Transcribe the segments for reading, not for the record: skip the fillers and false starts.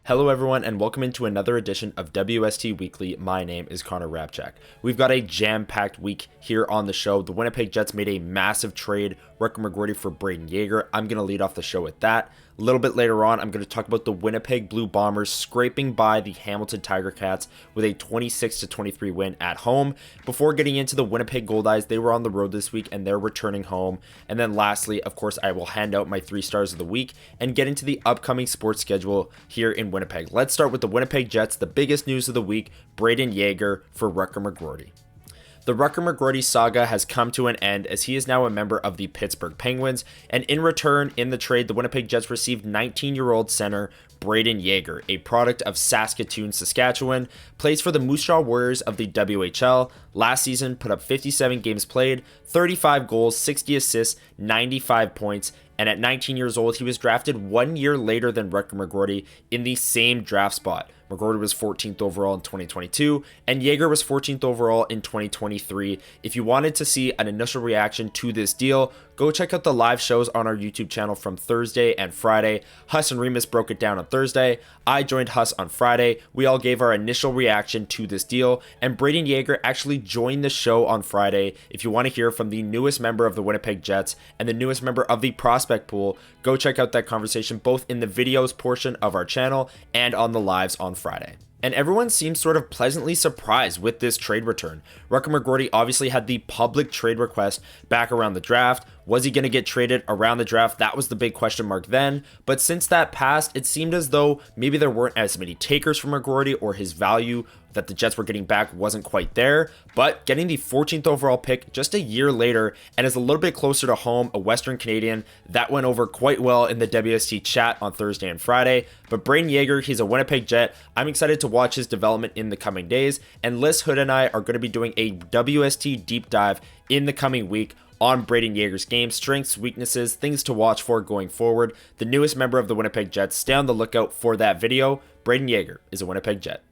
Hello everyone and welcome into another edition of WST Weekly. My name is Hrabchak. We've got a jam-packed week here on the show. The Winnipeg Jets made a massive trade, Rutger McGroarty for Brayden Yager. I'm going to lead off the show with that. A little bit later on, I'm going to talk about the Winnipeg Blue Bombers scraping by the Hamilton Ticats with a 26-23 win at home. Before getting into the Winnipeg Goldeyes, they were on the road this week and they're returning home. And then lastly, of course, I will hand out my 3 stars of the week and get into the upcoming sports schedule here in Winnipeg. Let's start with the Winnipeg Jets. The biggest news of the week, Brayden Yager for Rutger McGroarty. The Rutger McGroarty saga has come to an end as he is now a member of the Pittsburgh Penguins, and in return, in the trade, the Winnipeg Jets received 19-year-old center Brayden Yager, a product of Saskatoon, Saskatchewan, plays for the Moose Jaw Warriors of the WHL. Last season, put up 57 games played, 35 goals, 60 assists, 95 points, and at 19 years old, he was drafted 1 year later than Rutger McGroarty in the same draft spot. McGroarty was 14th overall in 2022, and Yager was 14th overall in 2023. If you wanted to see an initial reaction to this deal, go check out the live shows on our YouTube channel from Thursday and Friday. Huss and Remus broke it down on Thursday. I joined Huss on Friday. We all gave our initial reaction to this deal, and Brayden Yager actually joined the show on Friday. If you want to hear from the newest member of the Winnipeg Jets and the newest member of the prospect pool, go check out that conversation both in the videos portion of our channel and on the lives on Friday. And everyone seems sort of pleasantly surprised with this trade return. Rutger McGroarty obviously had the public trade request back around the draft. Was he going to get traded around the draft? That was the big question mark then. But since that passed, it seemed as though maybe there weren't as many takers from McGroarty, or his value that the Jets were getting back wasn't quite there. But getting the 14th overall pick just a year later, and is a little bit closer to home, a Western Canadian, that went over quite well in the WST chat on Thursday and Friday. But Brayden Yager, he's a Winnipeg Jet. I'm excited to watch his development in the coming days. And Liz Hood and I are going to be doing a WST deep dive in the coming week on Brayden Yager's game, strengths, weaknesses, things to watch for going forward. The newest member of the Winnipeg Jets, stay on the lookout for that video. Brayden Yager is a Winnipeg Jet.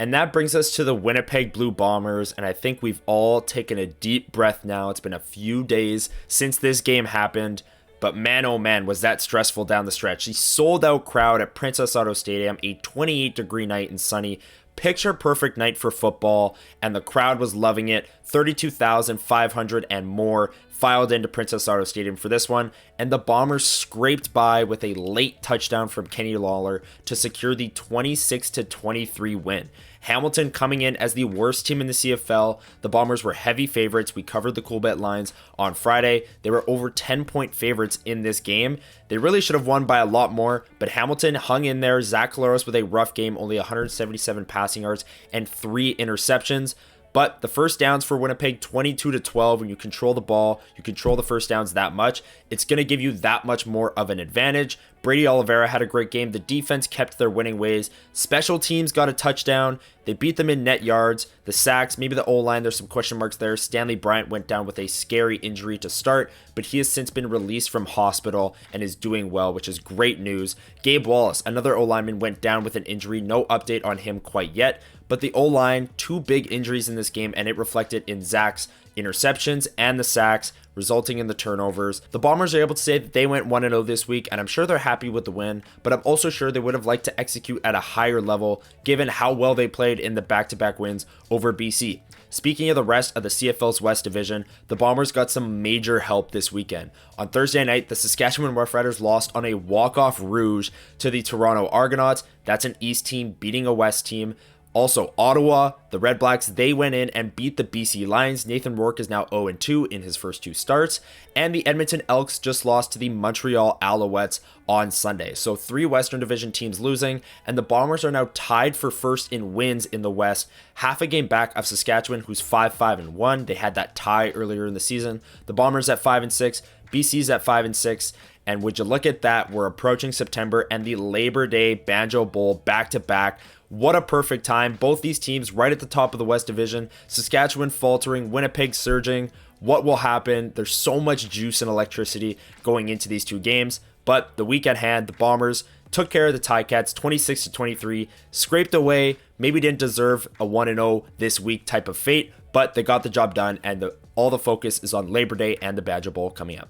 And that brings us to the Winnipeg Blue Bombers, and I think we've all taken a deep breath now. It's been a few days since this game happened, but man, oh man, was that stressful down the stretch. The sold-out crowd at Princess Auto Stadium, a 28-degree night and sunny, picture-perfect night for football, and the crowd was loving it. 32,500 and more filed into Princess Auto Stadium for this one, and the Bombers scraped by with a late touchdown from Kenny Lawler to secure the 26-23 win. Hamilton coming in as the worst team in the CFL. The Bombers were heavy favorites. We covered the Coolbet lines on Friday. They were over 10-point favorites in this game. They really should have won by a lot more, but Hamilton hung in there. Zach Collaros with a rough game, only 177 passing yards and 3 interceptions. But the first downs for Winnipeg, 22-12. When you control the ball, you control the first downs that much, it's going to give you that much more of an advantage. Brady Oliveira had a great game. The defense kept their winning ways. Special teams got a touchdown. They beat them in net yards. The sacks, maybe the O-line, there's some question marks there. Stanley Bryant went down with a scary injury to start, but he has since been released from hospital and is doing well, which is great news. Gabe Wallace, another O-lineman, went down with an injury. No update on him quite yet, but the O-line, 2 big injuries in this game, and it reflected in Zach's interceptions and the sacks, resulting in the turnovers. The Bombers are able to say that they went 1-0 this week, and I'm sure they're happy with the win, but I'm also sure they would have liked to execute at a higher level given how well they played in the back-to-back wins over BC. Speaking of the rest of the CFL's West Division, the Bombers got some major help this weekend. On Thursday night, the Saskatchewan Roughriders lost on a walk-off rouge to the Toronto Argonauts. That's an East team beating a West team. Also, Ottawa, the Red Blacks, they went in and beat the BC Lions. Nathan Rourke is now 0-2 in his first 2 starts. And the Edmonton Elks just lost to the Montreal Alouettes on Sunday. So 3 Western Division teams losing, and the Bombers are now tied for first in wins in the West, half a game back of Saskatchewan, who's 5-1. They had that tie earlier in the season. The Bombers at 5-6, BC's at 5-6. And would you look at that, we're approaching September and the Labor Day Banjo Bowl back-to-back. What a perfect time. Both these teams right at the top of the West Division. Saskatchewan faltering, Winnipeg surging. What will happen? There's so much juice and electricity going into these 2 games. But the week at hand, the Bombers took care of the Ticats 26-23, scraped away, maybe didn't deserve a 1-0 this week type of fate, but they got the job done, and all the focus is on Labor Day and the Badger Bowl coming up.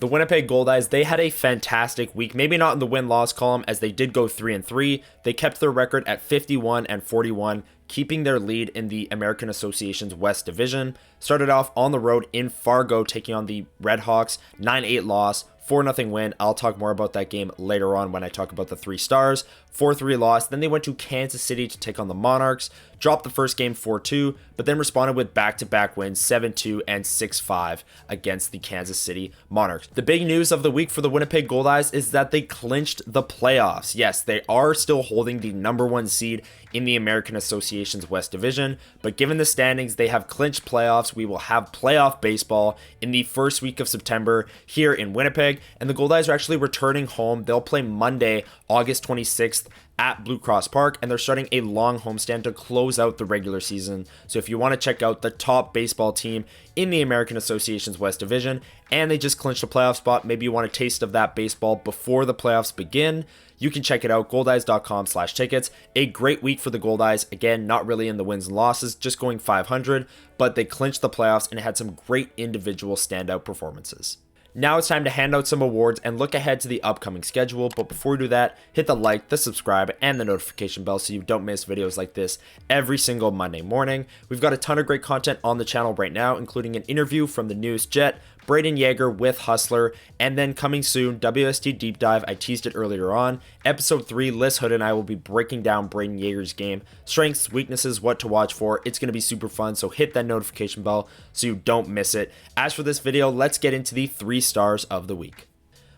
The Winnipeg Goldeyes, they had a fantastic week. Maybe not in the win-loss column, as they did go 3-3. They kept their record at 51-41, keeping their lead in the American Association's West Division. Started off on the road in Fargo, taking on the Redhawks, 9-8 loss, 4-0 win. I'll talk more about that game later on when I talk about the 3 stars. 4-3 loss. Then they went to Kansas City to take on the Monarchs. Dropped the first game 4-2, but then responded with back-to-back wins 7-2 and 6-5 against the Kansas City Monarchs. The big news of the week for the Winnipeg Goldeyes is that they clinched the playoffs. Yes, they are still holding the #1 seed in the American Association's West Division, but given the standings, they have clinched playoffs. We will have playoff baseball in the first week of September here in Winnipeg, and the Goldeyes are actually returning home. They'll play Monday, August 26th at Blue Cross Park, and they're starting a long homestand to close out the regular season. So if you want to check out the top baseball team in the American Association's West Division, and they just clinched a playoff spot, maybe you want a taste of that baseball before the playoffs begin, you can check it out, goldeyes.com/tickets. A great week for the Goldeyes. Again, not really in the wins and losses, just going 500, but they clinched the playoffs and had some great individual standout performances. Now it's time to hand out some awards and look ahead to the upcoming schedule, but before we do that, hit the like, the subscribe, and the notification bell so you don't miss videos like this every single Monday morning. We've got a ton of great content on the channel right now, including an interview from the newest Jet, Brayden Yager with Hustler, and then coming soon, WST Deep Dive. I teased it earlier on. Episode 3, Liz Hood and I will be breaking down Brayden Yager's game, strengths, weaknesses, what to watch for. It's going to be super fun, so hit that notification bell so you don't miss it. As for this video, let's get into the 3 stars of the week.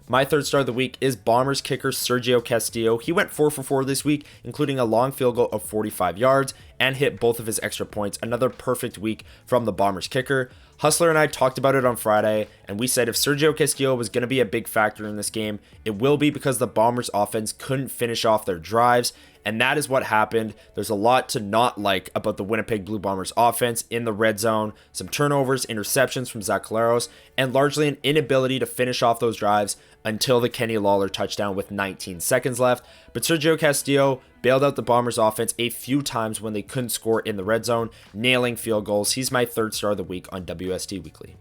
My 3rd star of the week is Bombers kicker Sergio Castillo. He went 4 for 4 this week, including a long field goal of 45 yards and hit both of his extra points. Another perfect week from the Bombers kicker. Hustler and I talked about it on Friday, and we said if Sergio Castillo was going to be a big factor in this game, it will be because the Bombers offense couldn't finish off their drives, and that is what happened. There's a lot to not like about the Winnipeg Blue Bombers offense in the red zone. Some turnovers, interceptions from Zach Collaros, and largely an inability to finish off those drives until the Kenny Lawler touchdown with 19 seconds left. But Sergio Castillo bailed out the Bombers offense a few times when they couldn't score in the red zone, nailing field goals. He's my 3rd star of the week on WST Weekly.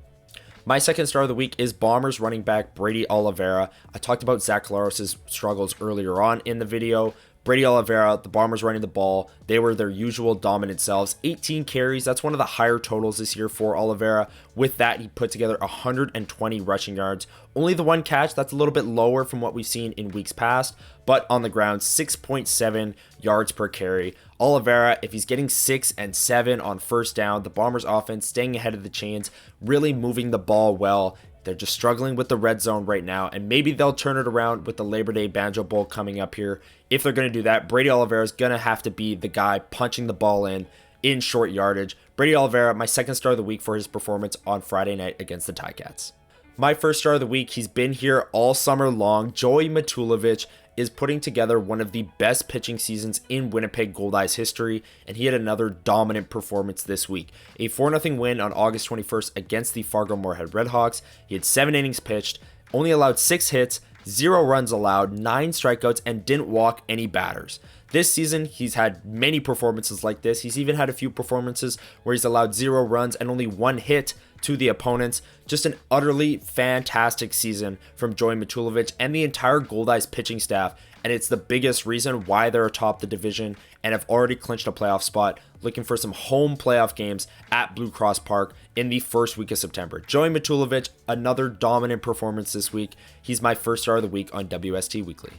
My 2nd star of the week is Bombers running back Brady Oliveira. I talked about Zach Collaros' struggles earlier on in the video. Brady Oliveira, the Bombers running the ball, they were their usual dominant selves. 18 carries, that's one of the higher totals this year for Oliveira. With that, he put together 120 rushing yards. Only the 1 catch, that's a little bit lower from what we've seen in weeks past, but on the ground, 6.7 yards per carry. Oliveira, if he's getting 6 and 7 on first down, the Bombers offense staying ahead of the chains, really moving the ball well. They're just struggling with the red zone right now, and maybe they'll turn it around with the Labor Day Banjo Bowl coming up here. If they're going to do that, Brady Oliveira is going to have to be the guy punching the ball in short yardage. Brady Oliveira, my 2nd star of the week for his performance on Friday night against the Ticats. My 1st star of the week, he's been here all summer long. Joey Matulovic is putting together one of the best pitching seasons in Winnipeg Goldeyes history, and he had another dominant performance this week. A 4-0 win on August 21st against the Fargo-Moorhead Redhawks. He had 7 innings pitched, only allowed 6 hits, 0 runs allowed, 9 strikeouts, and didn't walk any batters. This season, he's had many performances like this. He's even had a few performances where he's allowed 0 runs and only 1 hit to the opponents. Just an utterly fantastic season from Joey Matulovic and the entire Goldeyes pitching staff, and it's the biggest reason why they're atop the division and have already clinched a playoff spot, looking for some home playoff games at Blue Cross Park in the first week of September. Joey Matulovic, another dominant performance this week. He's my 1st star of the week on WST Weekly.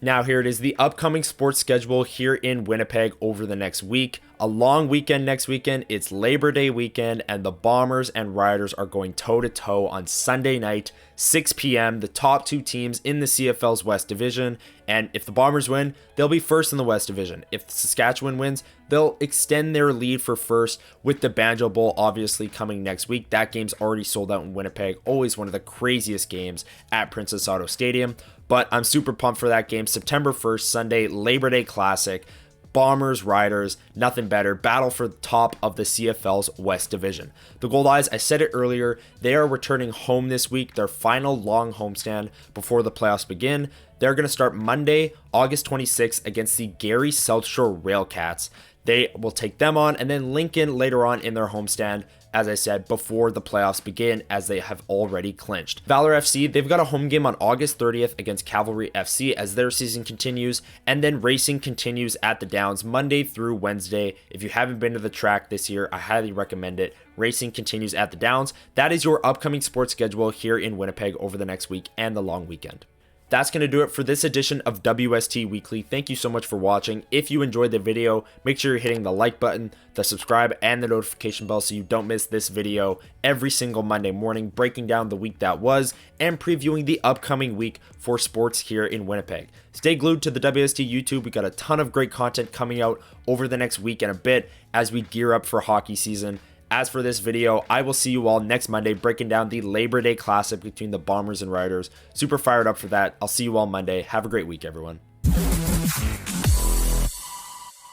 Now here it is, the upcoming sports schedule here in Winnipeg over the next week. A long weekend next weekend. It's Labor Day weekend, and the Bombers and Riders are going toe-to-toe on Sunday night, 6 p.m. The top 2 teams in the CFL's West Division, and if the Bombers win, they'll be first in the West Division. If Saskatchewan wins, they'll extend their lead for first, with the Banjo Bowl obviously coming next week. That game's already sold out in Winnipeg. Always one of the craziest games at Princess Auto Stadium. But I'm super pumped for that game. September 1st, Sunday, Labor Day Classic. Bombers, Riders, nothing better. Battle for the top of the CFL's West Division. The Goldeyes, I said it earlier, they are returning home this week. Their final long homestand before the playoffs begin. They're going to start Monday, August 26th against the Gary South Shore Railcats. They will take them on, and then Lincoln later on in their homestand, as I said, before the playoffs begin, as they have already clinched. Valor FC, they've got a home game on August 30th against Cavalry FC as their season continues, and then racing continues at the Downs Monday through Wednesday. If you haven't been to the track this year, I highly recommend it. Racing continues at the Downs. That is your upcoming sports schedule here in Winnipeg over the next week and the long weekend. That's going to do it for this edition of WST Weekly. Thank you so much for watching. If you enjoyed the video, make sure you're hitting the like button, the subscribe, and the notification bell so you don't miss this video every single Monday morning, breaking down the week that was and previewing the upcoming week for sports here in Winnipeg. Stay glued to the WST YouTube. We got a ton of great content coming out over the next week and a bit as we gear up for hockey season. As for this video, I will see you all next Monday breaking down the Labor Day Classic between the Bombers and Riders. Super fired up for that. I'll see you all Monday. Have a great week, everyone.